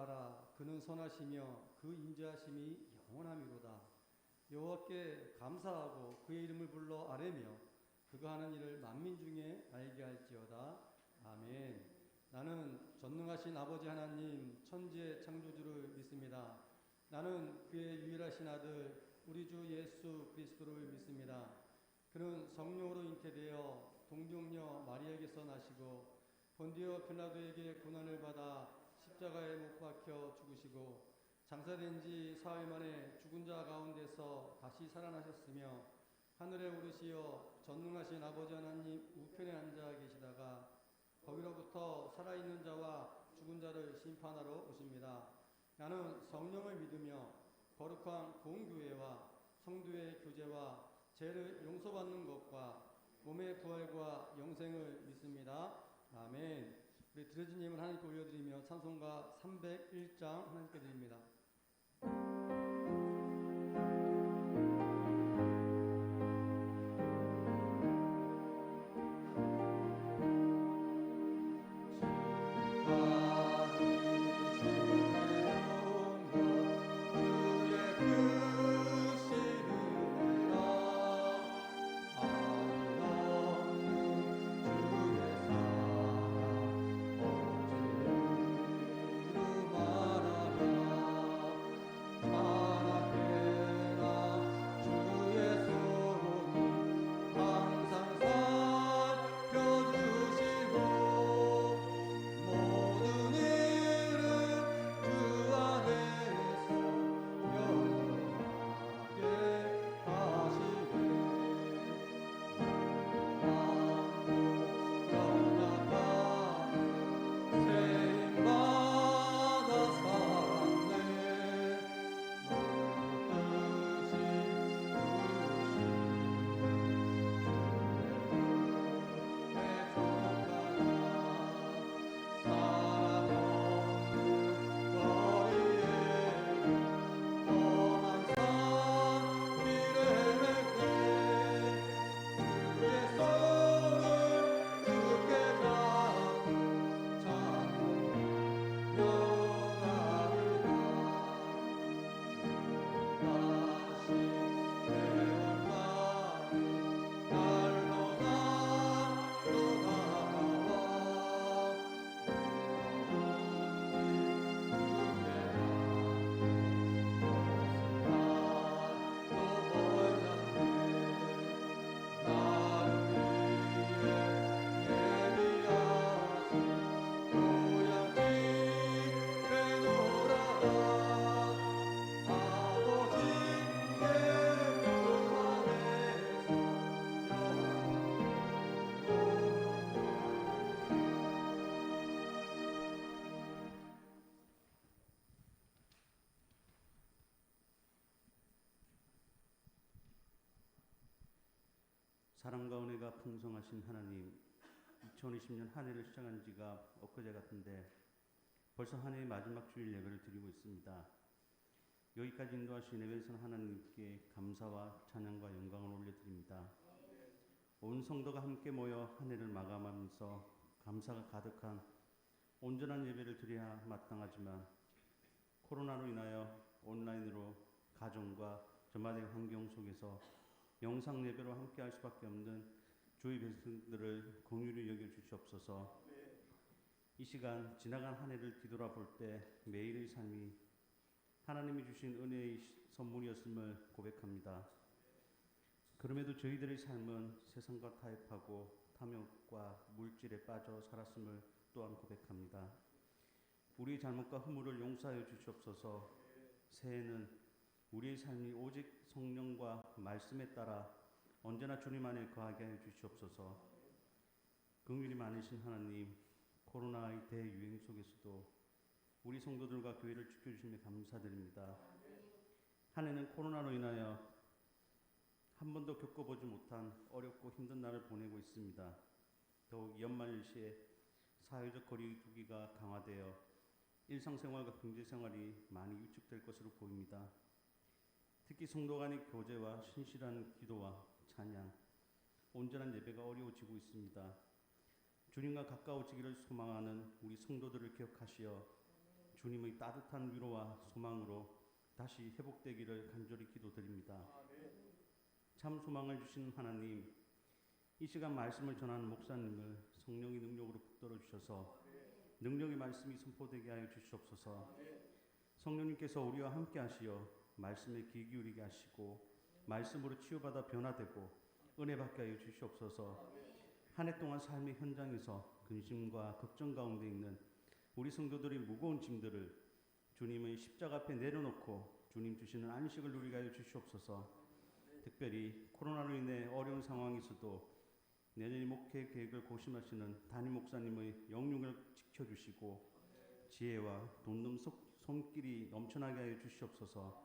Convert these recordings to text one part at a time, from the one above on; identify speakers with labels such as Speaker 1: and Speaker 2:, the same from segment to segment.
Speaker 1: 나아가라. 그는 선하시며 그 인자하심이 영원함이로다. 여호와께 감사하고 그의 이름을 불러 아뢰며 그가 하는 일을 만민 중에 알게 할지어다. 아멘. 나는 전능하신 아버지 하나님 천지의 창조주를 믿습니다. 나는 그의 유일하신 아들 우리 주 예수 그리스도를 믿습니다. 그는 성령으로 잉태되어 동정녀 마리아에게서 나시고 본디오 빌라도에게 고난을 받아 십자가에 못 박혀 죽으시고 장사된 지 사흘 만에 죽은 자 가운데서 다시 살아나셨으며 하늘에 오르시어 전능하신 아버지 하나님 우편에 앉아 계시다가 거기로부터 살아있는 자와 죽은 자를 심판하러 오십니다. 나는 성령을 믿으며 거룩한 공교회와 성도의 교제와 죄를 용서받는 것과 몸의 부활과 영생을 믿습니다. 아멘. 우리 드레즈님을 하나님께 올려드리며 찬송가 301장 하나님께 드립니다.
Speaker 2: 사랑과 은혜가 풍성하신 하나님, 2020년 한 해를 시작한 지가 엊그제 같은데 벌써 한 해의 마지막 주일 예배를 드리고 있습니다. 여기까지 인도하신 예배선 하나님께 감사와 찬양과 영광을 올려드립니다. 온 성도가 함께 모여 한 해를 마감하면서 감사가 가득한 온전한 예배를 드려야 마땅하지만 코로나로 인하여 온라인으로 가정과 저마다의 환경 속에서 영상 예배로 함께 할 수밖에 없는 주의 백성들을 공유히 여겨 주시옵소서. 이 시간 지나간 한 해를 뒤돌아볼 때 매일의 삶이 하나님이 주신 은혜의 선물이었음을 고백합니다. 그럼에도 저희들의 삶은 세상과 타협하고 탐욕과 물질에 빠져 살았음을 또한 고백합니다. 우리의 잘못과 허물을 용서하여 주시옵소서. 새해는 우리의 삶이 오직 성령과 말씀에 따라 언제나 주님 안에 거하게 하여 주시옵소서. 긍휼이 많으신 하나님, 코로나의 대유행 속에서도 우리 성도들과 교회를 지켜주심에 감사드립니다. 한 해는 코로나로 인하여 한 번도 겪어보지 못한 어렵고 힘든 날을 보내고 있습니다. 더욱 연말일시에 사회적 거리두기가 강화되어 일상생활과 경제생활이 많이 위축될 것으로 보입니다. 특히 성도 간의 교제와 신실한 기도와 찬양, 온전한 예배가 어려워지고 있습니다. 주님과 가까워지기를 소망하는 우리 성도들을 기억하시어 주님의 따뜻한 위로와 소망으로 다시 회복되기를 간절히 기도드립니다. 참 소망을 주신 하나님, 이 시간 말씀을 전하는 목사님을 성령의 능력으로 붙들어 주셔서 능력의 말씀이 선포되게 하여 주시옵소서. 성령님께서 우리와 함께 하시어 말씀에 귀 기울이게 하시고 말씀으로 치유받아 변화되고 은혜 받게 하여 주시옵소서. 한 해 동안 삶의 현장에서 근심과 걱정 가운데 있는 우리 성도들의 무거운 짐들을 주님의 십자가 앞에 내려놓고 주님 주시는 안식을 누리게 하여 주시옵소서. 특별히 코로나로 인해 어려운 상황에서도 내년의 목회 계획을 고심하시는 담임 목사님의 영육을 지켜주시고 지혜와 돕는 손길이 넘쳐나게 하여 주시옵소서.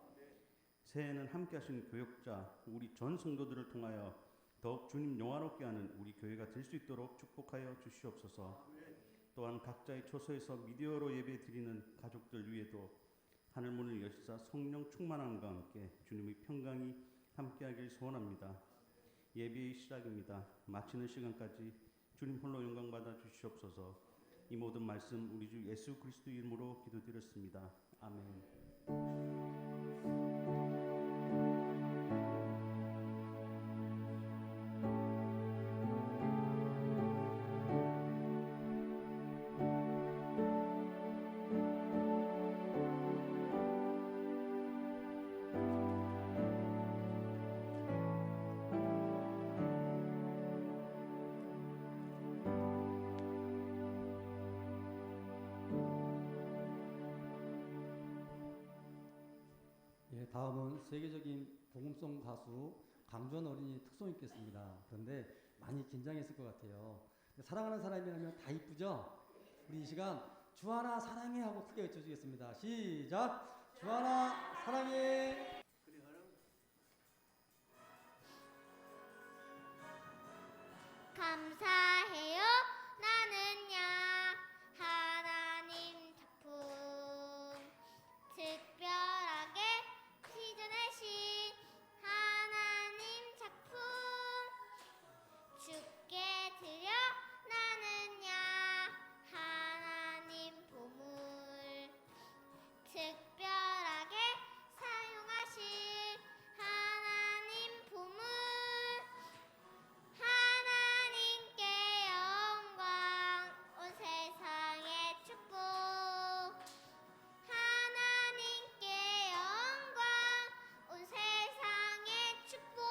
Speaker 2: 새해에는 함께 하신 교역자 우리 전 성도들을 통하여 더욱 주님 영화롭게 하는 우리 교회가 될 수 있도록 축복하여 주시옵소서. 또한 각자의 처소에서 미디어로 예배 드리는 가족들 위에도 하늘문을 여시사 성령 충만함과 함께 주님의 평강이 함께하길 소원합니다. 예배의 시작입니다. 마치는 시간까지 주님 홀로 영광 받아 주시옵소서. 이 모든 말씀 우리 주 예수 그리스도 이름으로 기도드렸습니다. 아멘.
Speaker 1: 다음은 세계적인 복음송 가수 강주원 어린이 특송 있겠습니다. 그런데 많이 긴장했을 것 같아요. 사랑하는 사람이라면 다 이쁘죠? 우리 이 시간 주하나 사랑해 하고 크게 외쳐주겠습니다. 시작! 주하나 사랑해!
Speaker 3: 감사해요. 나는야 하나님 작품 특별하게 빚어내신 하나님 작품 주께 드려 나는야 하나님 보물 특별하게 사용하신 하나님 보물 하나님께 영광 온 세상의 축복 하나님께 영광 온 세상의 축복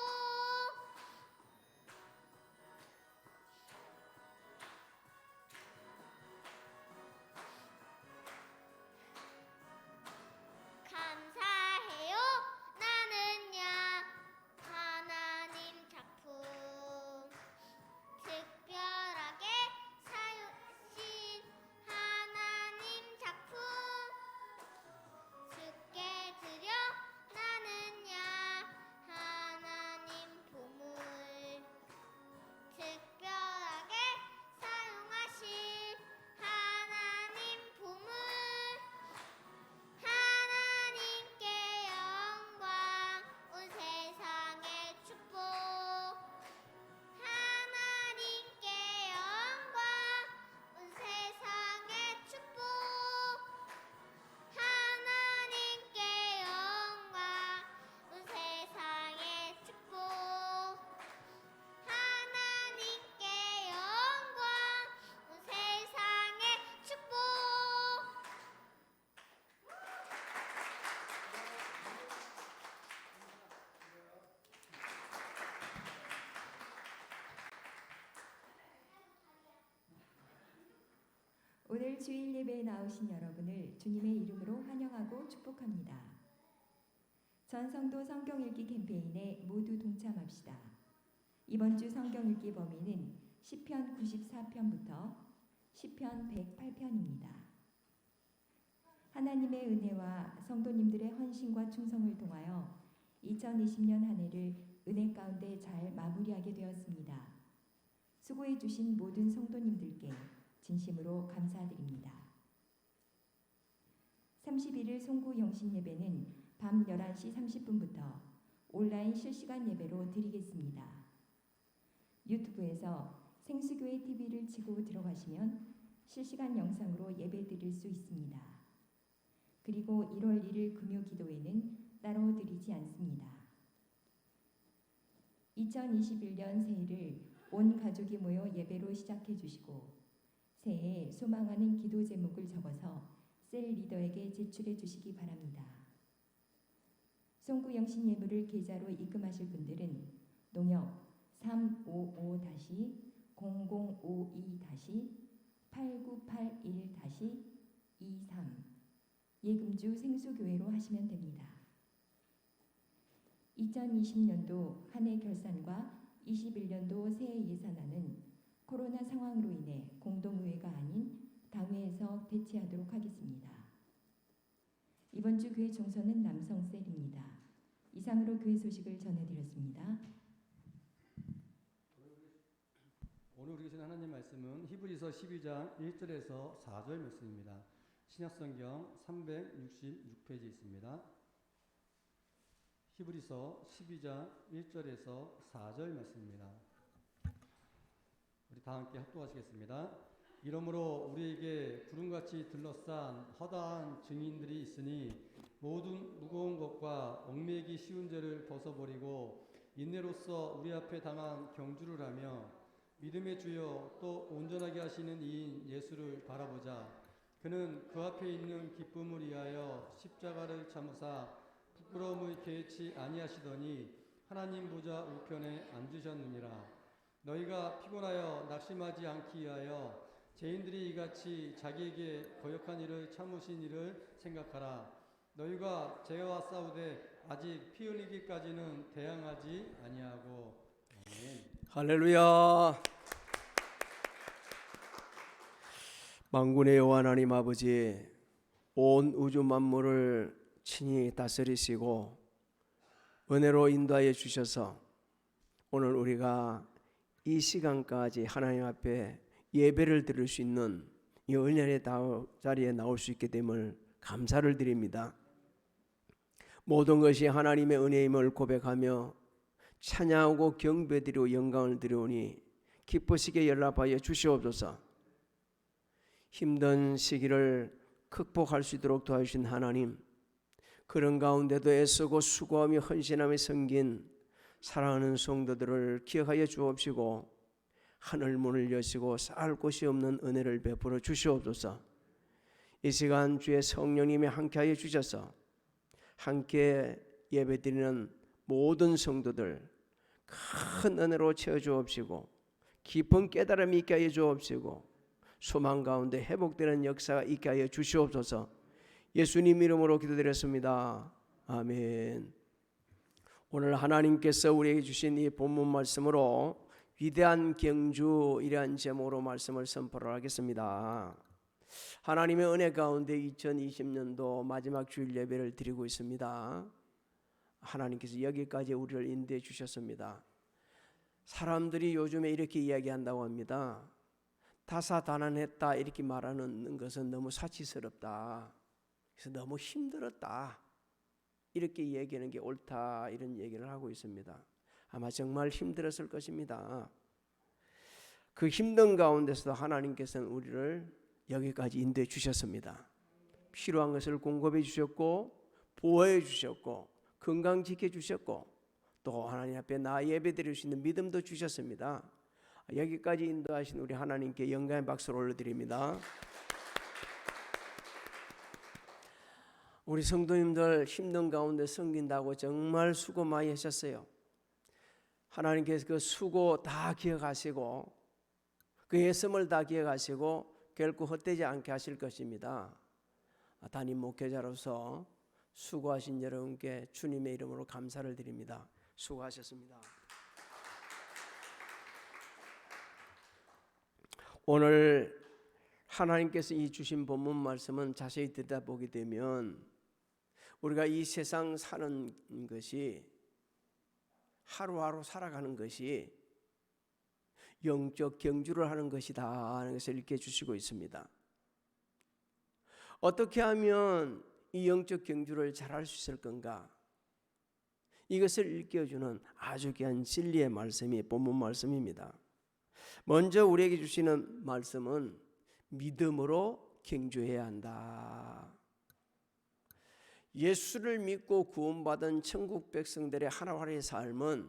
Speaker 3: 감사해요. 나는야 하나님 작품 특별하게 사용하신 하나님 작품 주께 드려 나는야 하나님 보물 특별하게 사용하신 하나님 보물 하나님께 영광 온 세상의 축복 하나님께 영광 온 세상의 축복 하나님께 영광 온 세상의 축복 하나님께 영광 온 세상의 축복
Speaker 4: 오늘 주일 예배에 나오신 여러분을 주님의 이름으로 환영하고 축복합니다. 전성도 성경 읽기 캠페인에 모두 동참합시다. 이번 주 성경 읽기 범위는 시편 94편부터 시편 108편입니다. 하나님의 은혜와 성도님들의 헌신과 충성을 통하여 2020년 한 해를 은혜 가운데 잘 마무리하게 되었습니다. 수고해 주신 모든 성도님들께 진심으로 감사드립니다. 31일 송구 영신 예배는 밤 11시 30분부터 온라인 실시간 예배로 드리겠습니다. 유튜브에서 생수교회 TV를 치고 들어가시면 실시간 영상으로 예배 드릴 수 있습니다. 그리고 1월 1일 금요 기도회는 따로 드리지 않습니다. 2021년 새해를 온 가족이 모여 예배로 시작해 주시고 새해에 소망하는 기도 제목을 적어서 셀 리더에게 제출해 주시기 바랍니다. 송구 영신 예물을 계좌로 입금하실 분들은 농협 355-0052-8981-23 예금주 생수교회로 하시면 됩니다. 2020년도 한 해 결산과 21년도 새해 예산안은 코로나 상황으로 인해 공동의회가 아닌 당회에서 대치하도록 하겠습니다. 이번 주 교회 총선은 남성셀입니다. 이상으로 교회 소식을 전해드렸습니다.
Speaker 1: 오늘 우리 계신 하나님 말씀은 히브리서 12장 1절에서 4절 말씀입니다. 신약성경 366페이지 있습니다. 히브리서 12장 1절에서 4절 말씀입니다. 우리 다 함께 합독하시겠습니다. 이러므로 우리에게 구름같이 둘러싼 허다한 증인들이 있으니 모든 무거운 것과 얽매이기 쉬운 죄를 벗어버리고 인내로써 우리 앞에 당한 경주를 하며 믿음의 주여 또 온전하게 하시는 이인 예수를 바라보자. 그는 그 앞에 있는 기쁨을 위하여 십자가를 참으사 부끄러움을 개의치 아니하시더니 하나님 보좌 우편에 앉으셨느니라. 너희가 피곤하여 낙심하지 않기 위하여 죄인들이 이같이 자기에게 거역한 일을 참으신 일을 생각하라. 너희가 죄와 싸우되 아직 피 흘리기까지는 대항하지 아니하고. 아멘.
Speaker 5: 할렐루야. 만군의 여호와 하나님 아버지, 온 우주 만물을 친히 다스리시고 은혜로 인도하여 주셔서 오늘 우리가 이 시간까지 하나님 앞에 예배를 드릴 수 있는 이 은혜의 자리에 나올 수 있게 됨을 감사를 드립니다. 모든 것이 하나님의 은혜임을 고백하며 찬양하고 경배드리고 영광을 드리오니 기쁘시게 연락하여 주시옵소서. 힘든 시기를 극복할 수 있도록 도와주신 하나님, 그런 가운데도 애쓰고 수고하며 헌신하며 섬긴 사랑하는 성도들을 기억하여 주옵시고 하늘 문을 여시고 쌓을 곳이 없는 은혜를 베풀어 주시옵소서. 이 시간 주의 성령님이 함께하여 주셔서 함께 예배드리는 모든 성도들 큰 은혜로 채워주옵시고 깊은 깨달음이 있게 하여 주옵시고 소망 가운데 회복되는 역사가 있게 하여 주시옵소서. 예수님 이름으로 기도드렸습니다. 아멘. 오늘 하나님께서 우리에게 주신 이 본문 말씀으로 위대한 경주이라는 제목으로 말씀을 선포를 하겠습니다. 하나님의 은혜 가운데 2020년도 마지막 주일 예배를 드리고 있습니다. 하나님께서 여기까지 우리를 인도해 주셨습니다. 사람들이 요즘에 이렇게 이야기한다고 합니다. 다사다난했다 이렇게 말하는 것은 너무 사치스럽다. 그래서 너무 힘들었다 이렇게 얘기하는 게 옳다 이런 얘기를 하고 있습니다. 아마 정말 힘들었을 것입니다. 그 힘든 가운데서도 하나님께서는 우리를 여기까지 인도해 주셨습니다. 필요한 것을 공급해 주셨고 보호해 주셨고 건강 지켜주셨고 또 하나님 앞에 나 예배 드릴 수 있는 믿음도 주셨습니다. 여기까지 인도하신 우리 하나님께 영광의 박수를 올려드립니다. 우리 성도님들 힘든 가운데 섬긴다고 정말 수고 많이 하셨어요. 하나님께서 그 수고 다 기억하시고 그 애씀을 다 기억하시고 결코 헛되지 않게 하실 것입니다. 담임 목회자로서 수고하신 여러분께 주님의 이름으로 감사를 드립니다. 수고하셨습니다. 오늘 하나님께서 이 주신 본문 말씀은 자세히 들여다보게 되면 우리가 이 세상 사는 것이 하루하루 살아가는 것이 영적 경주를 하는 것이다 하는 것을 읽게 해주시고 있습니다. 어떻게 하면 이 영적 경주를 잘할 수 있을 건가? 이것을 일깨워주는 아주 귀한 진리의 말씀이 본문 말씀입니다. 먼저 우리에게 주시는 말씀은 믿음으로 경주해야 한다. 예수를 믿고 구원받은 천국 백성들의 하나하나의 삶은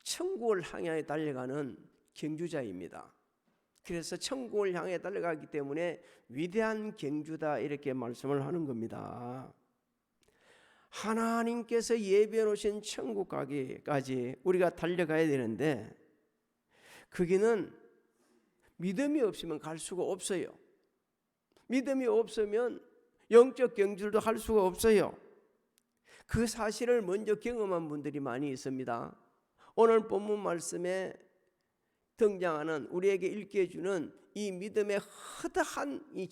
Speaker 5: 천국을 향해 달려가는 경주자입니다. 그래서 천국을 향해 달려가기 때문에 위대한 경주다 이렇게 말씀을 하는 겁니다. 하나님께서 예비해 놓으신 천국 가기까지 우리가 달려가야 되는데 그 길은 믿음이 없으면 갈 수가 없어요. 믿음이 없으면 영적 경주도 할 수가 없어요. 그 사실을 먼저 경험한 분들이 많이 있습니다. 오늘 본문 말씀에 등장하는 우리에게 읽게 해주는 이 믿음의 허다한 이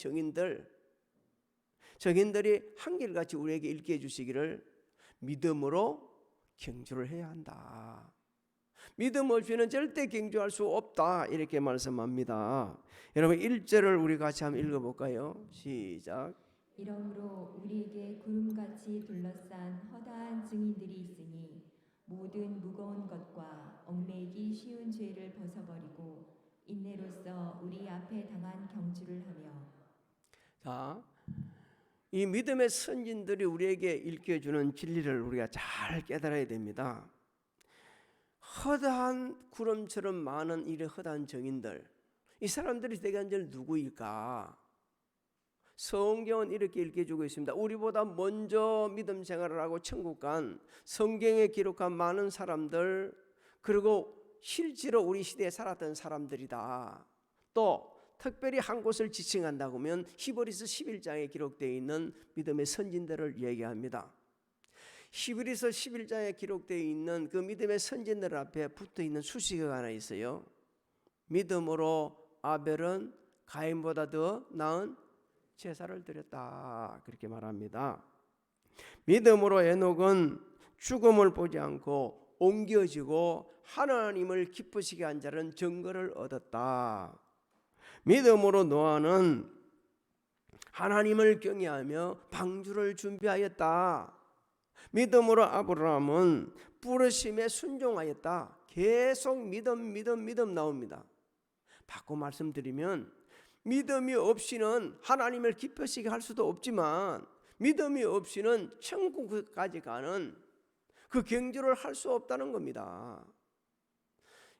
Speaker 5: 정인들이 한결같이 우리에게 읽게 해주시기를 믿음으로 경주를 해야 한다. 믿음 없이는 절대 경주할 수 없다 이렇게 말씀합니다. 여러분 1절을 우리 같이 한번 읽어볼까요? 시작.
Speaker 4: 이러므로 우리에게 구름같이 둘러싼 허다한 증인들이 있으니 모든 무거운 것과 얽매이기 쉬운 죄를 벗어버리고 인내로써 우리 앞에 당한 경주를 하며.
Speaker 5: 자, 이 믿음의 선진들이 우리에게 일깨워주는 진리를 우리가 잘 깨달아야 됩니다. 허다한 구름처럼 많은 이 허다한 정인들, 이 사람들이 대개들 누구일까? 성경은 이렇게 읽혀주고 있습니다. 우리보다 먼저 믿음 생활을 하고 천국 간 성경에 기록한 많은 사람들, 그리고 실제로 우리 시대에 살았던 사람들이다. 또 특별히 한 곳을 지칭한다고 하면 히브리서 11장에 기록되어 있는 믿음의 선진들을 얘기합니다. 히브리서 11장에 기록되어 있는 그 믿음의 선진들 앞에 붙어있는 수식어가 하나 있어요. 믿음으로 아벨은 가인보다 더 나은 제사를 드렸다 그렇게 말합니다. 믿음으로 에녹은 죽음을 보지 않고 옮겨지고 하나님을 기쁘시게 한 자는 증거를 얻었다. 믿음으로 노아는 하나님을 경외하며 방주를 준비하였다. 믿음으로 아브라함은 부르심에 순종하였다. 계속 믿음 나옵니다. 바꿔 말씀드리면 믿음이 없이는 하나님을 기쁘시게 할 수도 없지만 믿음이 없이는 천국까지 가는 그 경주를 할 수 없다는 겁니다.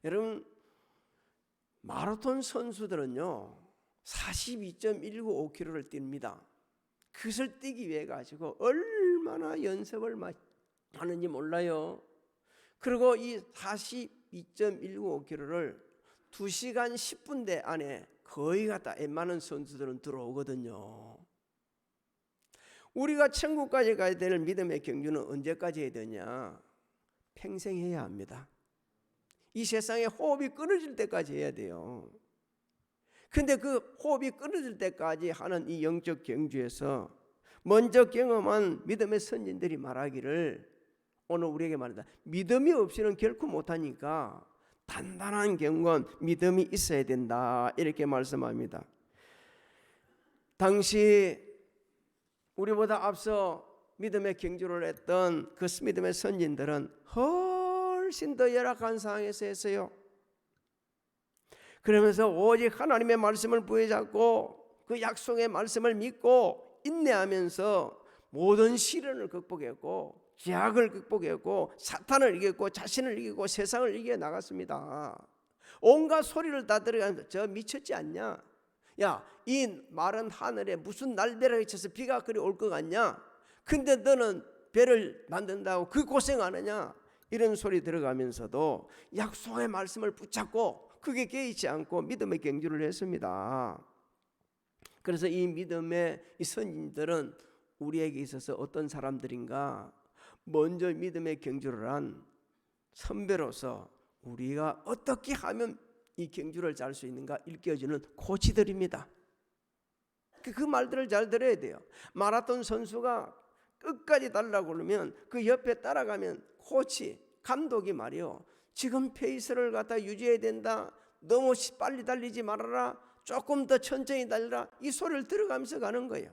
Speaker 5: 여러분 마라톤 선수들은요 42.195km를 뜁니다. 그것을 뛰기 위해 가지고 얼마나 연습을 하는지 몰라요. 그리고 이 42.195km를 2시간 10분대 안에 거의 다 웬만한 선수들은 들어오거든요. 우리가 천국까지 가야 되는 믿음의 경주는 언제까지 해야 되냐? 평생 해야 합니다. 이 세상에 호흡이 끊어질 때까지 해야 돼요. 근데 그 호흡이 끊어질 때까지 하는 이 영적 경주에서 먼저 경험한 믿음의 선진들이 말하기를 오늘 우리에게 말한다. 믿음이 없이는 결코 못하니까 단단한 경건 믿음이 있어야 된다 이렇게 말씀합니다. 당시 우리보다 앞서 믿음의 경주를 했던 그 믿음의 선진들은 훨씬 더 열악한 상황에서 했어요. 그러면서 오직 하나님의 말씀을 부여잡고 그 약속의 말씀을 믿고 인내하면서 모든 시련을 극복했고 죄악을 극복했고 사탄을 이겼고 자신을 이기고 세상을 이겨 나갔습니다. 온갖 소리를 다 들어가면서 저 미쳤지 않냐? 야, 이 마른 하늘에 무슨 날벼락이 쳐서 비가 그리 올 것 같냐? 근데 너는 배를 만든다고 그 고생 안 하냐? 이런 소리 들어가면서도 약속의 말씀을 붙잡고 그게 개의치 않고 믿음의 경주를 했습니다. 그래서 이 믿음의 이 선진들은 우리에게 있어서 어떤 사람들인가? 먼저 믿음의 경주를 한 선배로서 우리가 어떻게 하면 이 경주를 잘 수 있는가 일깨워주는 코치들입니다. 그 말들을 잘 들어야 돼요. 마라톤 선수가 끝까지 달라고 그러면 그 옆에 따라가면 코치, 감독이 말이요. 지금 페이스를 갖다 유지해야 된다. 너무 빨리 달리지 말아라. 조금 더 천천히 달려라. 이 소리를 들어가면서 가는 거예요.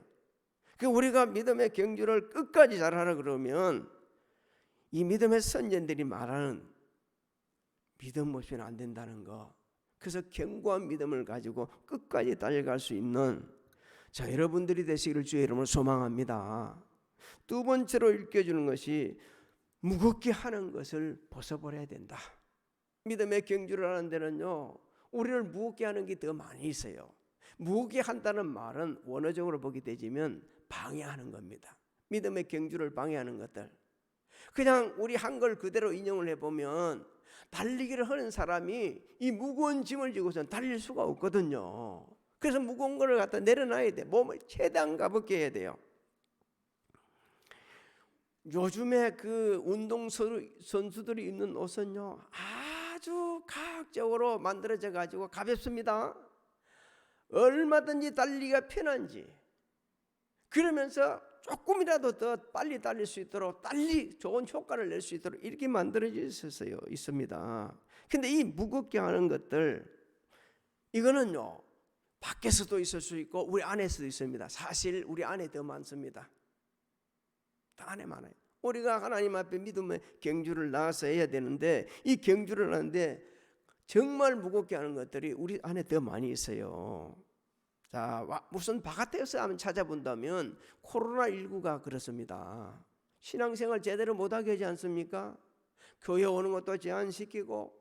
Speaker 5: 그 우리가 믿음의 경주를 끝까지 잘하라 그러면 이 믿음의 선전들이 말하는 믿음 없이는 안 된다는 거. 그래서 견고한 믿음을 가지고 끝까지 달려갈 수 있는 자 여러분들이 되시기를 주의 이름으로 소망합니다. 두 번째로 일깨주는 것이 무겁게 하는 것을 벗어버려야 된다. 믿음의 경주를 하는 데는요, 우리를 무겁게 하는 게 더 많이 있어요. 무겁게 한다는 말은 원어적으로 보게 되지만 방해하는 겁니다. 믿음의 경주를 방해하는 것들. 그냥 우리 한글 그대로 인용을 해보면 달리기를 하는 사람이 이 무거운 짐을 지고서는 달릴 수가 없거든요. 그래서 무거운 거를 갖다 내려놔야 돼. 몸을 최대한 가볍게 해야 돼요. 요즘에 그 운동 선수들이 입는 옷은요, 아주 과학적으로 만들어져 가지고 가볍습니다. 얼마든지 달리기가 편한지, 그러면서 조금이라도 더 빨리 달릴 수 있도록 좋은 효과를 낼 수 있도록 이렇게 만들어져 있습니다. 근데 이 무겁게 하는 것들, 이거는요, 밖에서도 있을 수 있고 우리 안에서도 있습니다. 사실 우리 안에 더 많습니다. 더 안에 많아요. 우리가 하나님 앞에 믿음의 경주를 나가서 해야 되는데, 이 경주를 하는데 정말 무겁게 하는 것들이 우리 안에 더 많이 있어요. 자, 무슨 바깥에서 한번 찾아본다면 코로나19가 그렇습니다. 신앙생활 제대로 못하게 하지 않습니까? 교회 오는 것도 제한시키고,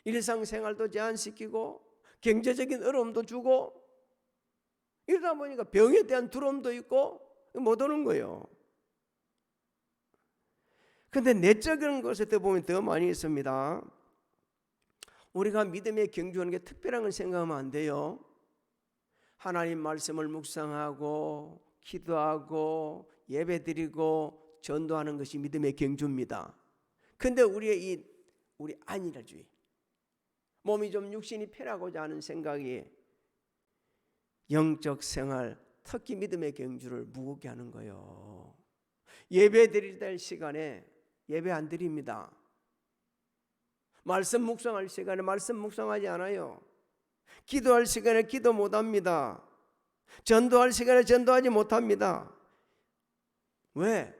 Speaker 5: 일상생활도 제한시키고, 경제적인 어려움도 주고, 이러다 보니까 병에 대한 두려움도 있고 못 오는 거예요. 근데 내적인 것에 보면 더 많이 있습니다. 우리가 믿음의 경주하는 게 특별한 걸 생각하면 안 돼요. 하나님 말씀을 묵상하고 기도하고 예배드리고 전도하는 것이 믿음의 경주입니다. 근데 우리 안일주의, 몸이 좀 육신이 편하고자 하는 생각이 영적 생활, 특히 믿음의 경주를 무겁게 하는 거예요. 예배 드릴 때 시간에 예배 안 드립니다. 말씀 묵상할 시간에 말씀 묵상하지 않아요. 기도할 시간에 기도 못합니다. 전도할 시간에 전도하지 못합니다. 왜?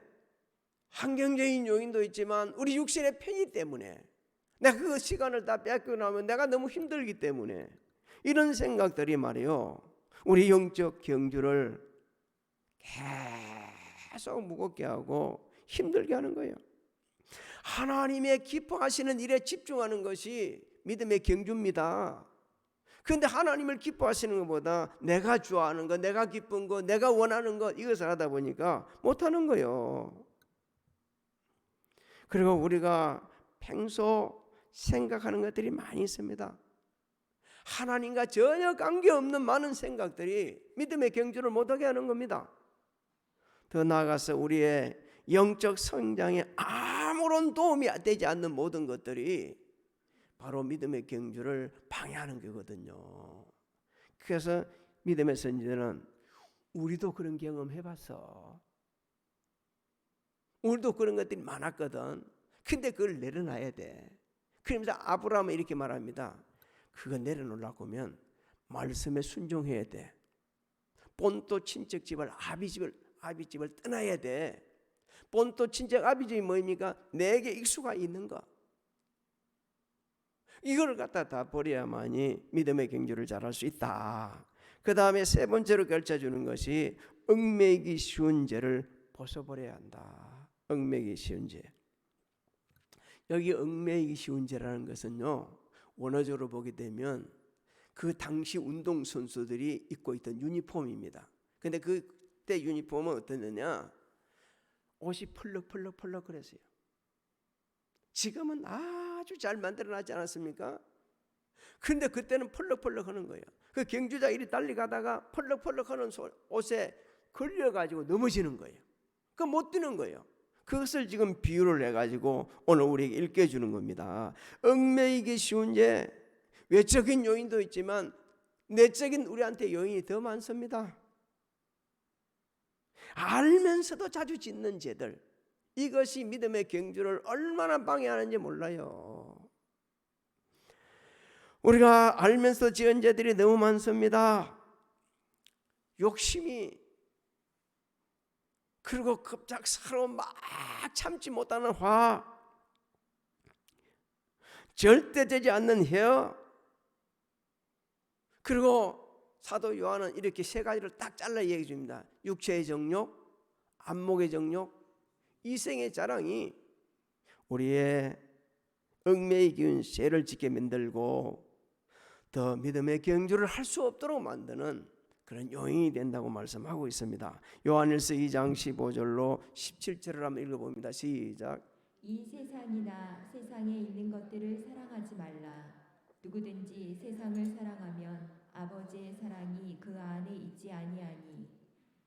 Speaker 5: 환경적인 요인도 있지만 우리 육신의 편의 때문에, 내가 그 시간을 다 뺏고 나면 내가 너무 힘들기 때문에, 이런 생각들이 말이에요, 우리 영적 경주를 계속 무겁게 하고 힘들게 하는 거예요. 하나님의 기뻐하시는 일에 집중하는 것이 믿음의 경주입니다. 그런데 하나님을 기뻐하시는 것보다 내가 좋아하는 것, 내가 기쁜 것, 내가 원하는 것, 이것을 하다 보니까 못하는 거예요. 그리고 우리가 평소 생각하는 것들이 많이 있습니다. 하나님과 전혀 관계없는 많은 생각들이 믿음의 경주를 못하게 하는 겁니다. 더 나아가서 우리의 영적 성장에 아무런 도움이 되지 않는 모든 것들이 바로 믿음의 경주를 방해하는 거거든요. 그래서 믿음의 선지자는 우리도 그런 경험 해봤어. 우리도 그런 것들이 많았거든. 근데 그걸 내려놔야 돼. 그러면서 아브라함은 이렇게 말합니다. 그거 내려놓으려고 하면 말씀에 순종해야 돼. 본토 친척집을 아비집을 떠나야 돼. 본토 친척 아비집이 뭐입니까? 내게 익수가 있는 거. 이걸 갖다 다 버려야만이 믿음의 경주를 잘할 수 있다. 그 다음에 세 번째로 가르쳐주는 것이 얽매이기 쉬운 죄를 벗어버려야 한다. 얽매이기 쉬운 죄. 여기 얽매이기 쉬운 죄라는 것은요, 원어적으로 보게 되면 그 당시 운동선수들이 입고 있던 유니폼입니다. 근데 그때 유니폼은 어땠느냐? 옷이 펄럭펄럭 그랬어요. 지금은 아주 잘 만들어놨지 않았습니까? 근데 그때는 펄럭펄럭 하는 거예요. 그 경주자 이리 달려가다가 펄럭펄럭 하는 옷에 걸려가지고 넘어지는 거예요. 그 못 뛰는 거예요. 그것을 지금 비유를 해가지고 오늘 우리에게 읽혀주는 겁니다. 얽매이기 쉬운 죄, 외적인 요인도 있지만 내적인 우리한테 요인이 더 많습니다. 알면서도 자주 짓는 죄들, 이것이 믿음의 경주를 얼마나 방해하는지 몰라요. 우리가 알면서 지은 죄들이 너무 많습니다. 욕심이, 그리고 급작스러워 막 참지 못하는 화, 절대 되지 않는 헤어, 그리고 사도 요한은 이렇게 세 가지를 딱 잘라 얘기해 줍니다. 육체의 정욕, 안목의 정욕, 이생의 자랑이 우리의 얽매이 기운 쇠를 짓게 만들고 더 믿음의 경주를 할 수 없도록 만드는 그런 요인이 된다고 말씀하고 있습니다. 요한일서 2장 15절로 17절을 한번 읽어봅니다. 시작.
Speaker 4: 이 세상이나 세상에 있는 것들을 사랑하지 말라. 누구든지 세상을 사랑하면 아버지의 사랑이 그 안에 있지 아니하니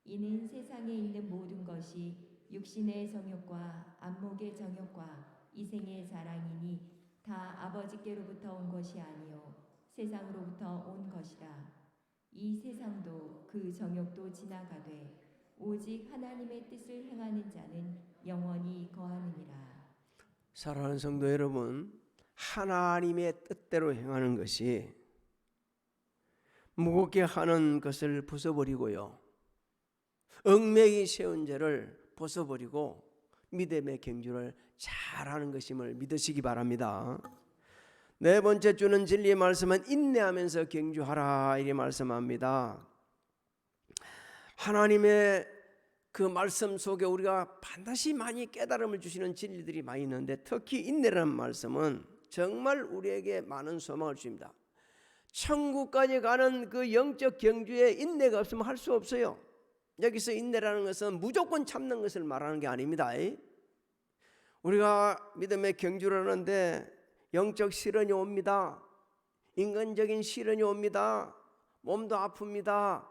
Speaker 4: 이는 세상에 있는 모든 것이 육신의 정욕과 안목의 정욕과 이생의 자랑이니 다 아버지께로부터 온 것이 아니요 세상으로부터 온 것이라. 이 세상도 그 정욕도 지나가되 오직 하나님의 뜻을 행하는 자는 영원히 거하느니라.
Speaker 5: 사랑하는 성도 여러분, 하나님의 뜻대로 행하는 것이 무겁게 하는 것을 벗어버리고요, 얽매이 세운 죄를 벗어버리고 믿음의 경주를 잘하는 것임을 믿으시기 바랍니다. 네 번째 주는 진리의 말씀은 인내하면서 경주하라 이렇게 말씀합니다. 하나님의 그 말씀 속에 우리가 반드시 많이 깨달음을 주시는 진리들이 많이 있는데 특히 인내라는 말씀은 정말 우리에게 많은 소망을 주십니다. 천국까지 가는 그 영적 경주에 인내가 없으면 할 수 없어요. 여기서 인내라는 것은 무조건 참는 것을 말하는 게 아닙니다. 우리가 믿음의 경주를 하는데 영적 시련이 옵니다. 인간적인 시련이 옵니다. 몸도 아픕니다.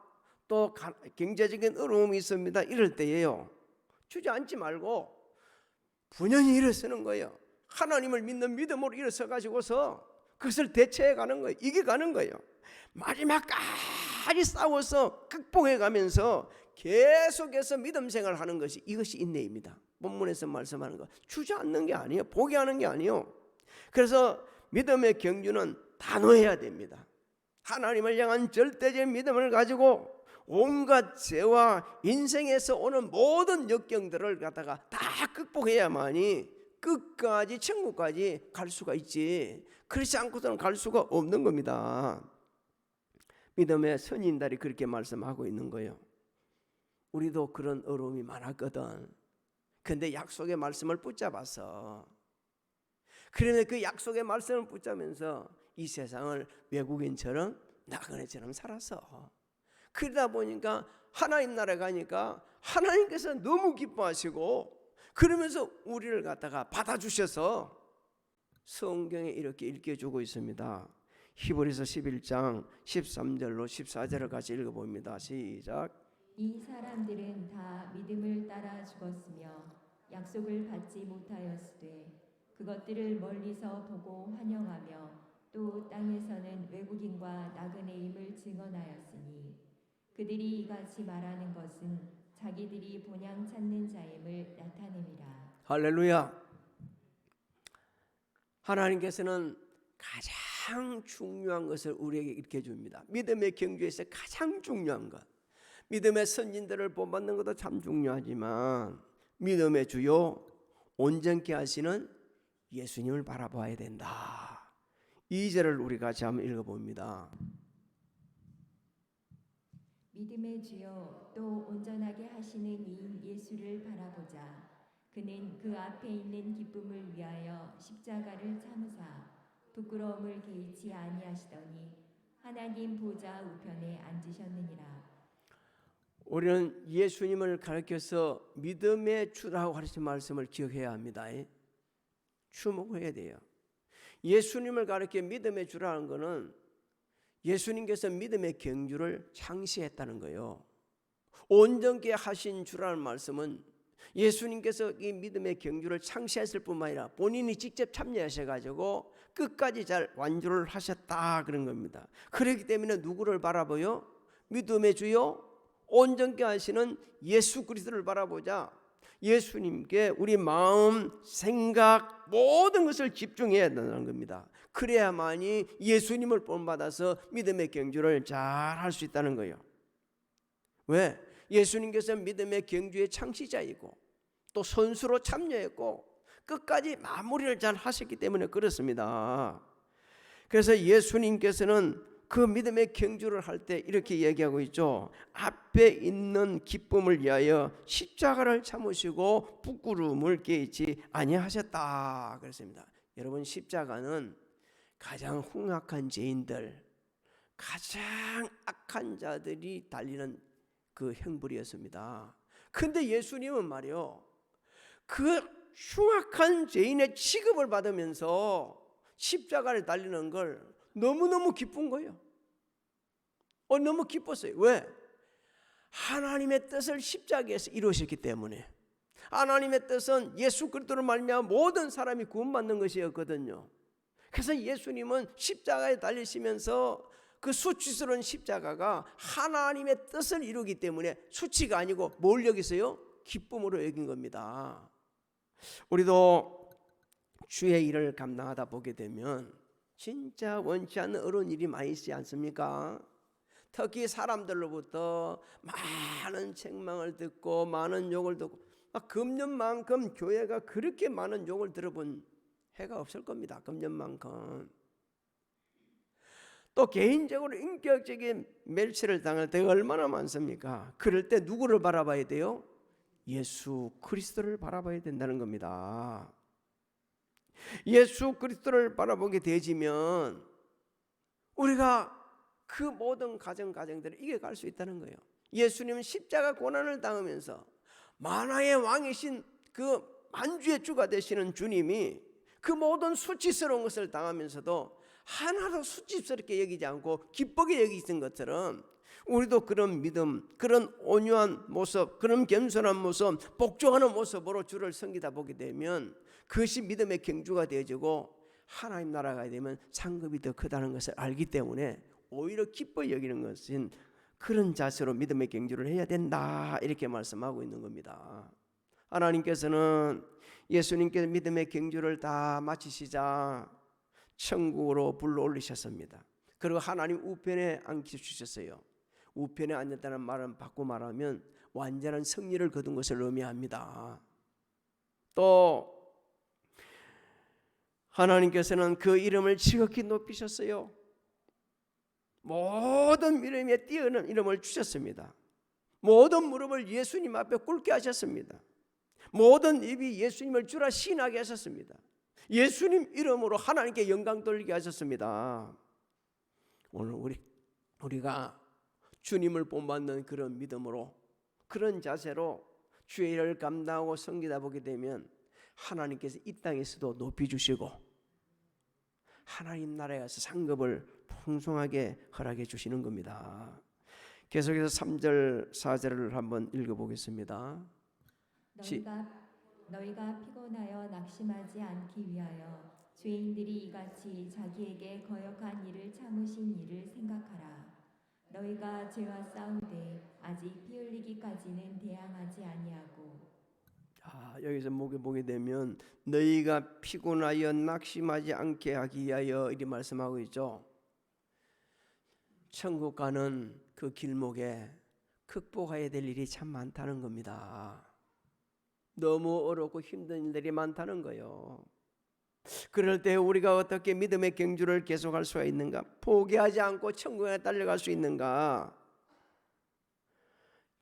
Speaker 5: 또 경제적인 어려움이 있습니다. 이럴 때에요, 주저앉지 말고 분연히 일어서는 거예요. 하나님을 믿는 믿음으로 일어서 가지고서 그것을 대체해 가는 거예요. 이겨가는 거예요. 마지막까지 싸워서 극복해 가면서 계속해서 믿음 생활을 하는 것이, 이것이 인내입니다. 본문에서 말씀하는 거 주저앉는 게 아니에요. 포기하는 게 아니에요. 그래서 믿음의 경주는 단호해야 됩니다. 하나님을 향한 절대적인 믿음을 가지고 온갖 죄와 인생에서 오는 모든 역경들을 갖다가 다 극복해야만이 끝까지 천국까지 갈 수가 있지, 그렇지 않고서는 갈 수가 없는 겁니다. 믿음의 선인들이 그렇게 말씀하고 있는 거예요. 우리도 그런 어려움이 많았거든. 근데 약속의 말씀을 붙잡아서, 그런데 그 약속의 말씀을 붙잡으면서 이 세상을 외국인처럼 나그네처럼 살았어. 그러다 보니까 하나님 나라에 가니까 하나님께서 너무 기뻐하시고, 그러면서 우리를 갖다가 받아주셔서 성경에 이렇게 읽혀주고 있습니다. 히브리서 11장 13절로 14절을 같이 읽어봅니다. 시작.
Speaker 4: 이 사람들은 다 믿음을 따라 죽었으며 약속을 받지 못하였으되 그것들을 멀리서 보고 환영하며 또 땅에서는 외국인과 나그네임을 증언하였으니 그들이 이같이 말하는 것은 자기들이 본향 찾는 자임을 나타냅니다.
Speaker 5: 할렐루야. 하나님께서는 가장 중요한 것을 우리에게 일깨 줍니다. 믿음의 경주에서 가장 중요한 것, 믿음의 선진들을 본받는 것도 참 중요하지만 믿음의 주요 온전케 하시는 예수님을 바라봐야 된다. 2절을 우리 같이 한번 읽어봅니다.
Speaker 4: 믿음의 주여 또 온전하게 하시는 이인 예수를 바라보자. 그는 그 앞에 있는 기쁨을 위하여 십자가를 참으사 부끄러움을 개의치 아니하시더니 하나님 보좌 우편에 앉으셨느니라.
Speaker 5: 우리는 예수님을 가르쳐서 믿음의 주라고 하신 말씀을 기억해야 합니다. 주목해야 돼요. 예수님을 가르쳐 믿음의 주라는 것은 예수님께서 믿음의 경주를 창시했다는 거예요. 온전케 하신 주라는 말씀은 예수님께서 이 믿음의 경주를 창시했을 뿐만 아니라 본인이 직접 참여하셔가지고 끝까지 잘 완주를 하셨다 그런 겁니다. 그렇기 때문에 누구를 바라보요? 믿음의 주요 온전케 하시는 예수 그리스도를 바라보자. 예수님께 우리 마음, 생각 모든 것을 집중해야 된다는 겁니다. 그래야만이 예수님을 본받아서 믿음의 경주를 잘 할 수 있다는 거예요. 왜? 예수님께서 믿음의 경주의 창시자이고 또 선수로 참여했고 끝까지 마무리를 잘 하셨기 때문에 그렇습니다. 그래서 예수님께서는 그 믿음의 경주를 할 때 이렇게 얘기하고 있죠. 앞에 있는 기쁨을 위하여 십자가를 참으시고 부끄러움을 깨지 아니하셨다 그랬습니다. 여러분, 십자가는 가장 흉악한 죄인들, 가장 악한 자들이 달리는 그 형벌이었습니다. 근데 예수님은 말이요, 그 흉악한 죄인의 취급을 받으면서 십자가를 달리는 걸 너무너무 기쁜 거예요. 너무 기뻤어요. 왜? 하나님의 뜻을 십자가에서 이루셨기 때문에. 하나님의 뜻은 예수 그리스도로 말미암아 모든 사람이 구원받는 것이었거든요. 그래서 예수님은 십자가에 달리시면서 그 수치스러운 십자가가 하나님의 뜻을 이루기 때문에 수치가 아니고 뭘 여기서요? 기쁨으로 여긴 겁니다. 우리도 주의 일을 감당하다 보게 되면 진짜 원치 않는 어려운 일이 많이 있지 않습니까? 특히 사람들로부터 많은 책망을 듣고 많은 욕을 듣고, 금년만큼 교회가 그렇게 많은 욕을 들어본 해가 없을 겁니다. 금년만큼. 또 개인적으로 인격적인 멸시를 당할 때가 얼마나 많습니까? 그럴 때 누구를 바라봐야 돼요? 예수 그리스도를 바라봐야 된다는 겁니다. 예수 그리스도를 바라보게 되지면 우리가 그 모든 가정들을 이겨갈 수 있다는 거예요. 예수님은 십자가 고난을 당하면서 만화의 왕이신 그 만주의 주가 되시는 주님이 그 모든 수치스러운 것을 당하면서도 하나도 수치스럽게 여기지 않고 기쁘게 여기신 것처럼 우리도 그런 믿음, 그런 온유한 모습, 그런 겸손한 모습, 복종하는 모습으로 주를 섬기다 보게 되면 그것이 믿음의 경주가 되어지고 하나님 나라가 되면 상급이 더 크다는 것을 알기 때문에 오히려 기뻐 여기는 것은 그런 자세로 믿음의 경주를 해야 된다, 이렇게 말씀하고 있는 겁니다. 하나님께서는 예수님께서 믿음의 경주를 다 마치시자 천국으로 불러올리셨습니다. 그리고 하나님 우편에 앉혀주셨어요. 우편에 앉았다는 말은 바꿔 말하면 완전한 승리를 거둔 것을 의미합니다. 또 하나님께서는 그 이름을 지극히 높이셨어요. 모든 이름에 뛰어난 이름을 주셨습니다. 모든 무릎을 예수님 앞에 꿇게 하셨습니다. 모든 입이 예수님을 주라 시인하게 하셨습니다. 예수님 이름으로 하나님께 영광 돌리게 하셨습니다. 오늘 우리가 주님을 본받는 그런 믿음으로, 그런 자세로 주의 일을 감당하고 섬기다 보게 되면 하나님께서 이 땅에서도 높이 주시고 하나님 나라에 가서 상급을 풍성하게 허락해 주시는 겁니다. 계속해서 3절 4절을 한번 읽어보겠습니다.
Speaker 4: 너희가 피곤하여 낙심하지 않기 위하여 죄인들이 이같이 자기에게 거역한 일을 참으신 일을 생각하라. 너희가 죄와 싸우되 아직 피 흘리기까지는 대항하지 아니하고.
Speaker 5: 여기서 보게 되면 너희가 피곤하여 낙심하지 않게 하기 위하여 이렇게 말씀하고 있죠. 천국 가는 그 길목에 극복해야 될 일이 참 많다는 겁니다. 너무 어렵고 힘든 일들이 많다는 거예요. 그럴 때 우리가 어떻게 믿음의 경주를 계속할 수가 있는가? 포기하지 않고 천국에 달려갈 수 있는가?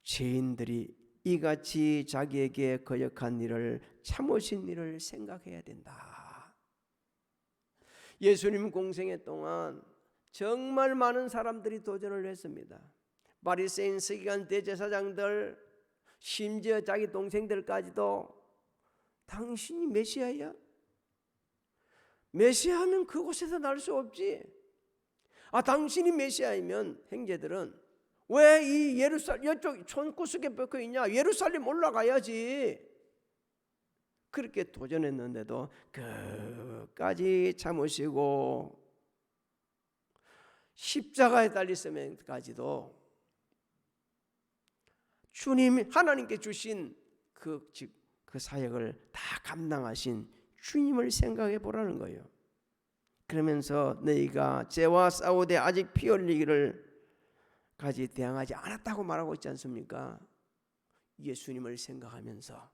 Speaker 5: 죄인들이 이같이 자기에게 거역한 일을 참으신 일을 생각해야 된다. 예수님 공생애 동안 정말 많은 사람들이 도전을 했습니다. 바리새인, 서기관, 대제사장들, 심지어 자기 동생들까지도 당신이 메시아야? 메시아는 그곳에서 날 수 없지. 당신이 메시아이면 형제들은 왜 이 예루살렘 이쪽 촌구석에 벽혀 있냐? 예루살렘 올라가야지. 그렇게 도전했는데도 끝까지 참으시고 십자가에 달리시면까지도 주님, 하나님께 주신 그 사역을 다 감당하신 주님을 생각해 보라는 거예요. 그러면서 너희가 죄와 싸우되 아직 피 흘리기를 까지 대항하지 않았다고 말하고 있지 않습니까? 예수님을 생각하면서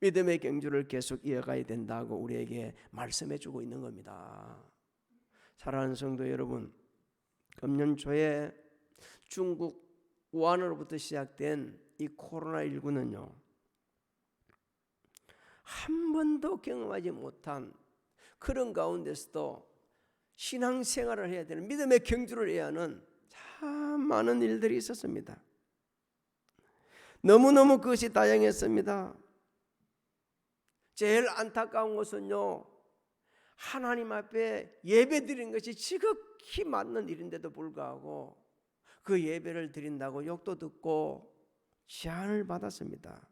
Speaker 5: 믿음의 경주를 계속 이어가야 된다고 우리에게 말씀해 주고 있는 겁니다. 사랑하는 성도 여러분, 금년 초에 중국 우한으로부터 시작된 이 코로나19는요, 한 번도 경험하지 못한 그런 가운데서도 신앙생활을 해야 되는, 믿음의 경주를 해야 하는 참 많은 일들이 있었습니다. 너무너무 그것이 다양했습니다. 제일 안타까운 것은요, 하나님 앞에 예배 드리는 것이 지극히 맞는 일인데도 불구하고 그 예배를 드린다고 욕도 듣고 제한을 받았습니다.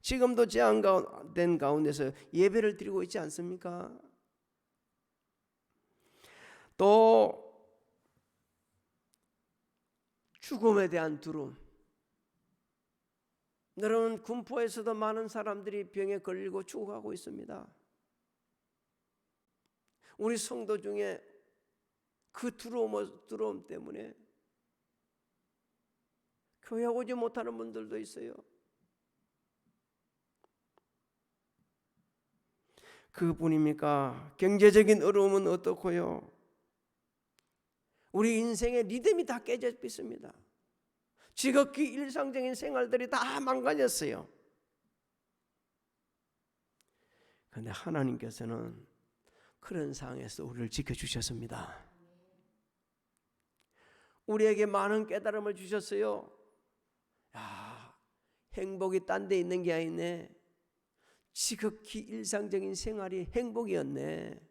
Speaker 5: 지금도 제한된 가운데서 예배를 드리고 있지 않습니까? 또 죽음에 대한 두려움. 여러분, 군포에서도 많은 사람들이 병에 걸리고 죽어가고 있습니다. 우리 성도 중에 그 두려움 때문에 교회 오지 못하는 분들도 있어요. 그뿐입니까? 경제적인 어려움은 어떻고요? 우리 인생의 리듬이 다 깨져 있습니다. 지극히 일상적인 생활들이 다 망가졌어요. 그런데 하나님께서는 그런 상황에서 우리를 지켜주셨습니다. 우리에게 많은 깨달음을 주셨어요. 야, 행복이 딴 데 있는 게 아니네. 지극히 일상적인 생활이 행복이었네.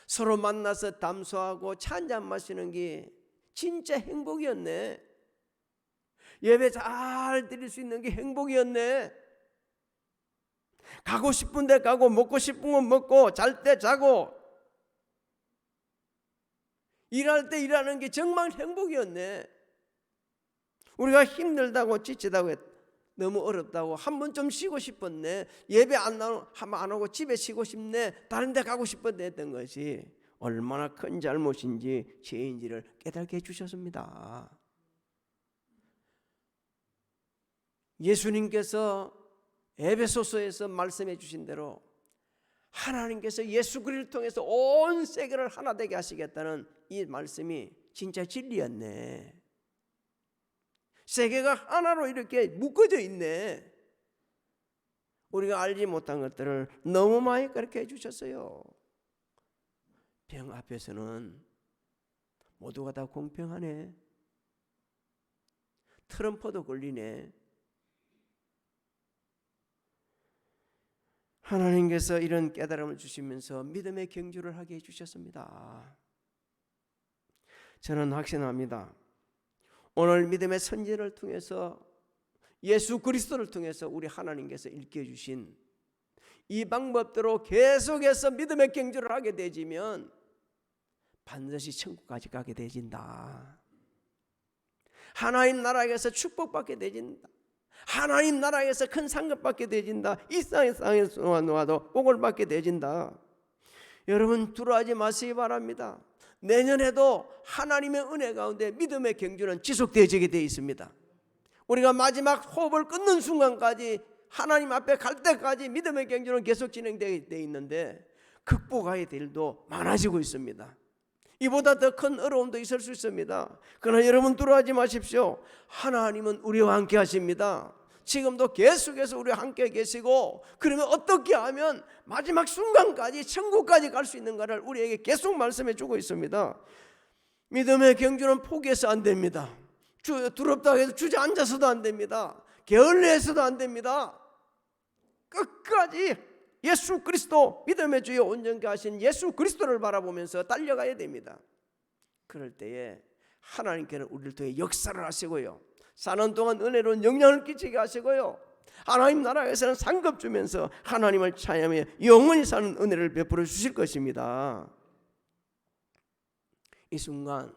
Speaker 5: 서로 만나서 담소하고 차 한잔 마시는 게 진짜 행복이었네. 예배 잘 드릴 수 있는 게 행복이었네. 가고 싶은 데 가고 먹고 싶은 거 먹고 잘 때 자고 일할 때 일하는 게 정말 행복이었네. 우리가 힘들다고 지치다고 너무 어렵다고 한 번 좀 쉬고 싶었네. 예배 안 오고 집에 쉬고 싶네. 다른 데 가고 싶었네 했던 것이 얼마나 큰 잘못인지 죄인지를 깨닫게 해주셨습니다. 예수님께서 에베소서에서 말씀해 주신 대로 하나님께서 예수 그리스도를 통해서 온 세계를 하나 되게 하시겠다는 이 말씀이 진짜 진리였네. 세계가 하나로 이렇게 묶어져 있네. 우리가 알지 못한 것들을 너무 많이 그렇게 해주셨어요. 병 앞에서는 모두가 다 공평하네. 트럼프도 걸리네. 하나님께서 이런 깨달음을 주시면서 믿음의 경주를 하게 해주셨습니다. 저는 확신합니다. 오늘 믿음의 선지를 통해서 예수 그리스도를 통해서 우리 하나님께서 일깨주신 이 방법대로 계속해서 믿음의 경주를 하게 되지면 반드시 천국까지 가게 되진다. 하나님 나라에서 축복받게 되진다. 하나님 나라에서 큰 상급 받게 되진다. 이 땅에서 놓아도 복을 받게 되진다. 여러분 두려워하지 마시기 바랍니다. 내년에도 하나님의 은혜 가운데 믿음의 경주는 지속되어지게 되어 있습니다. 우리가 마지막 호흡을 끊는 순간까지 하나님 앞에 갈 때까지 믿음의 경주는 계속 진행되어 있는데 극복해야 될 일도 많아지고 있습니다. 이보다 더 큰 어려움도 있을 수 있습니다. 그러나 여러분 두려워하지 마십시오. 하나님은 우리와 함께 하십니다. 지금도 계속해서 우리와 함께 계시고, 그러면 어떻게 하면 마지막 순간까지 천국까지 갈 수 있는가를 우리에게 계속 말씀해 주고 있습니다. 믿음의 경주는 포기해서 안 됩니다. 두렵다고 해서 주저앉아서도 안 됩니다. 게을리해서도 안 됩니다. 끝까지 예수 그리스도, 믿음의 주여 온전케 하신 예수 그리스도를 바라보면서 달려가야 됩니다. 그럴 때에 하나님께는 우리를 통해 역사를 하시고요, 사는 동안 은혜로운 영향을 끼치게 하시고요, 하나님 나라에서는 상급 주면서 하나님을 찬양하며 영원히 사는 은혜를 베풀어 주실 것입니다. 이 순간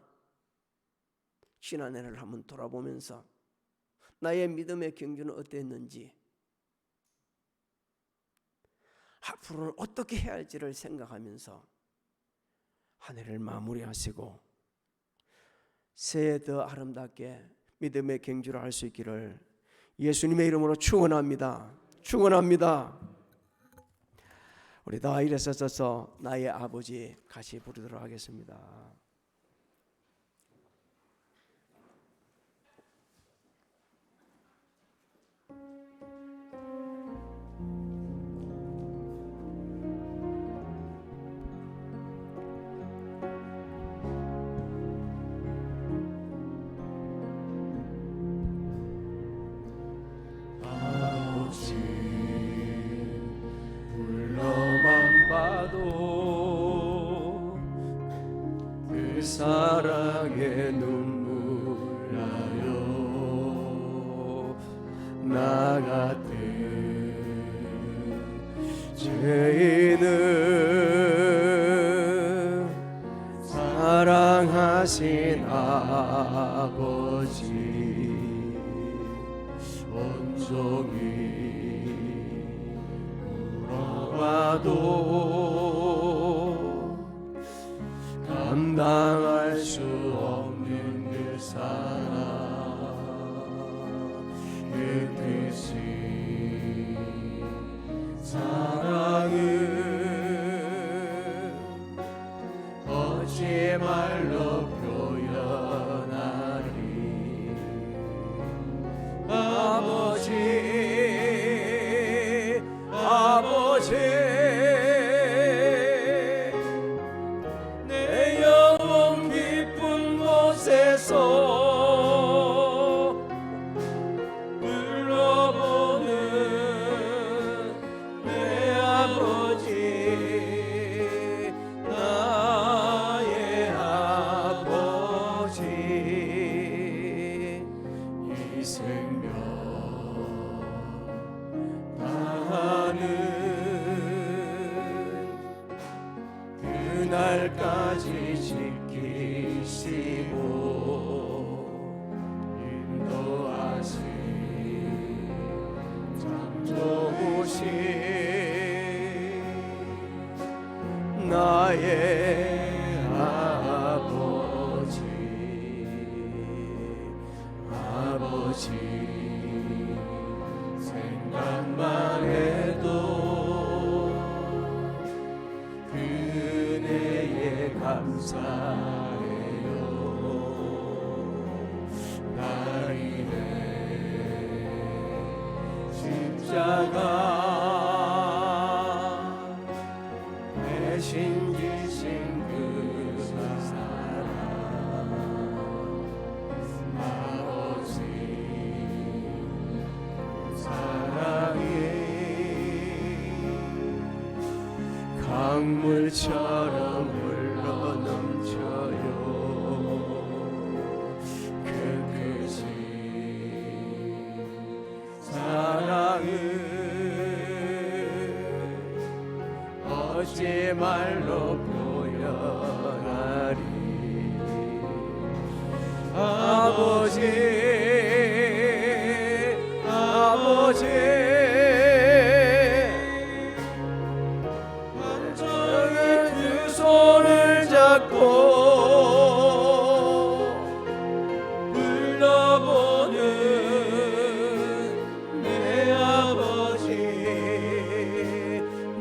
Speaker 5: 지난해를 한번 돌아보면서 나의 믿음의 경주는 어땠는지, 앞으로는 어떻게 해야 할지를 생각하면서 한 해를 마무리하시고 새해 더 아름답게 믿음의 경주를 할 수 있기를 예수님의 이름으로 축원합니다. 축원합니다. 우리 다 일어서서 나의 아버지 같이 부르도록 하겠습니다. 사랑의 눈물 나요 나 같은 죄인을 사랑하신 아버지 온종일 울어봐도 감당할 수 없는 그 사랑 그 뜻이 사랑은 어찌 말로 표현하리 아버지 아버지 내 영혼 깊은 곳에서 불러보는 내 아버지 나의 아버지 이 생명 다하는 그날까지 지키시고 인도하신 참 좋으신 나의 아버지 아버지 생각만 해도 그네에 감사해요 나이네 십자가 대신 지신 그 사랑 아버지 사랑이 강물처럼 흘러넘쳐요 그 크신 사랑은 어찌 말로 표현하리 아버지 아버지 그 손을 잡고 불러보는 내 아버지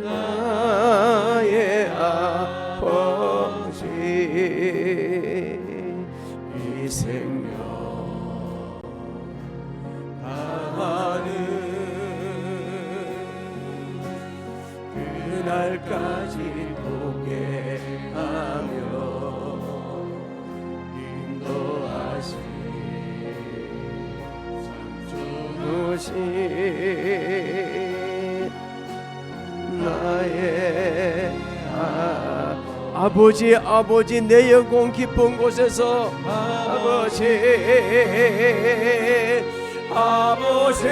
Speaker 5: 나의 아버지 이 생명 다하는 그날까지 도개하며 인도하신 참 좋으신 나의 아버지 아버지 내 영혼 깊은 곳에서 아버지 아버지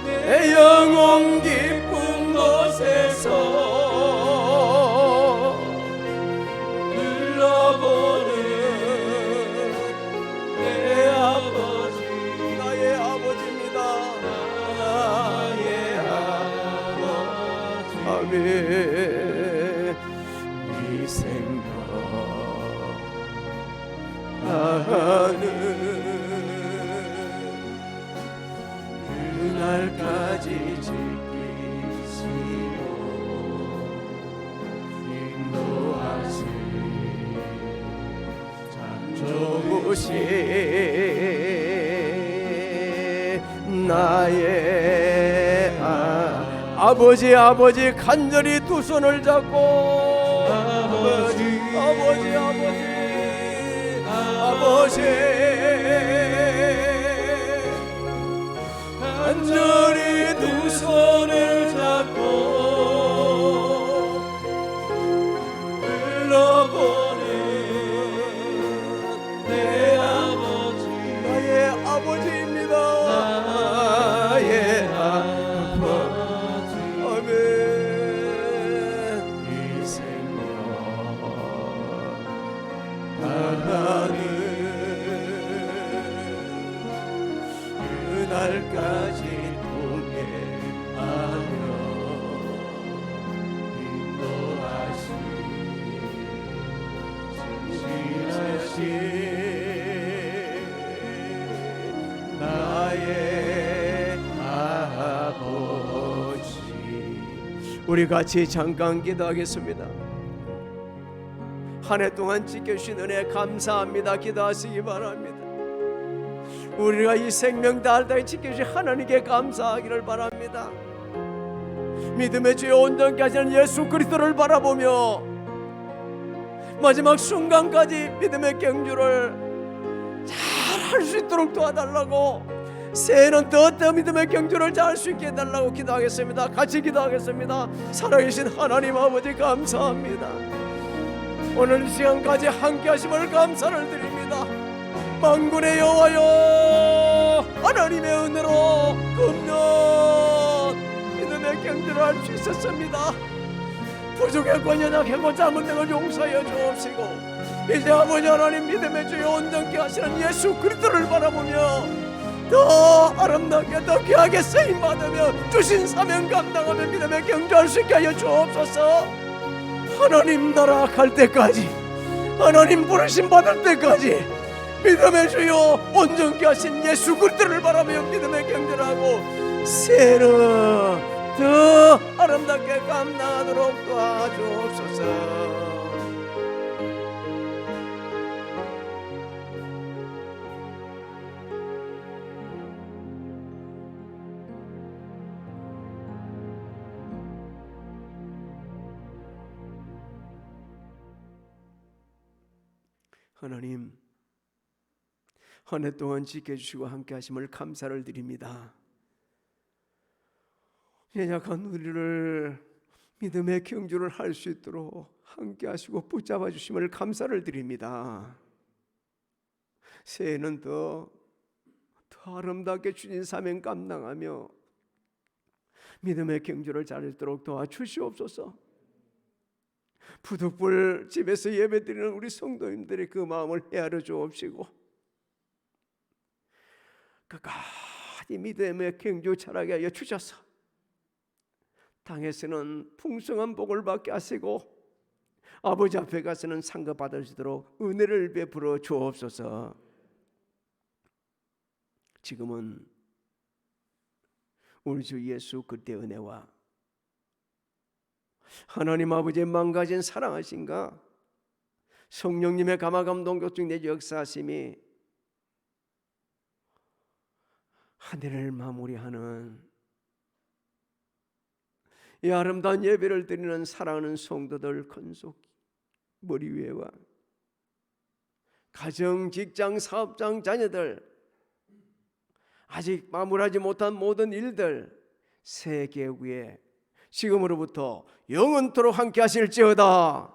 Speaker 5: 내 영혼 깊은 곳에서 불러보는 내 아버지 나의 아버지입니다 나의 아버지 아멘 이 생각 하는 그날까지 지키시고 인도하신 참 좋으신 나의 아버지 아버지 간절히 두 손을 잡고 아버지 아버지 아버지 간절히 두 손을 잡고 우리 같이 잠깐 기도하겠습니다. 한 해 동안 지켜주신 은혜 감사합니다. 기도하시기 바랍니다. 우리가 이 생명 다하게 지켜주신 하나님께 감사하기를 바랍니다. 믿음의 주여 온전케 하시는 예수 그리스도를 바라보며 마지막 순간까지 믿음의 경주를 잘 할 수 있도록 도와달라고, 새해는 더 믿음의 경주를 잘 할 수 있게 해달라고 기도하겠습니다. 같이 기도하겠습니다. 살아계신 하나님 아버지 감사합니다. 오늘 이 시간까지 함께 하심을 감사를 드립니다. 만군의 여호와여, 하나님의 은혜로 금년 믿음의 경주를 할 수 있었습니다. 부족했고 연약했고 잘못된 걸 용서하여 주옵시고, 이제 아버지 하나님 믿음의 주여 온전케 하시는 예수 그리스도를 바라보며 더 아름답게 더 귀하게 쓰임받으며 주신 사명 감당하며 믿음의 경주할 수 있게 하여 주옵소서. 하나님 나라 갈 때까지, 하나님 부르심 받을 때까지 믿음의 주여 온전케 하신 예수 그리스도를 바라며 믿음의 경주를 하고 새해를 더 아름답게 감당하도록 도와주옵소서. 하나님, 한 해 동안 지켜주시고 함께 하심을 감사를 드립니다. 연약한 우리를 믿음의 경주를 할 수 있도록 함께 하시고 붙잡아 주심을 감사를 드립니다. 새해는 더 아름답게 주신 사명 감당하며 믿음의 경주를 잘하도록 도와주시옵소서. 부득불 집에서 예배드리는 우리 성도님들의 그 마음을 헤아려 주옵시고, 끝까지 믿음의 경주 잘하게 하여 주셔서 땅에서는 풍성한 복을 받게 하시고 아버지 앞에 가서는 상급 받으시도록 은혜를 베풀어 주옵소서. 지금은 우리 주 예수 그리스도의 은혜와 하나님 아버지의 망가진 사랑하신가 성령님의 감화감동 교통 내주 역사하심이 한 해를 마무리하는 이 아름다운 예배를 드리는 사랑하는 성도들 건속 머리 위에와 가정, 직장, 사업장, 자녀들 아직 마무리하지 못한 모든 일들 새 계획 위에 지금으로부터 영원토록 함께 하실지어다.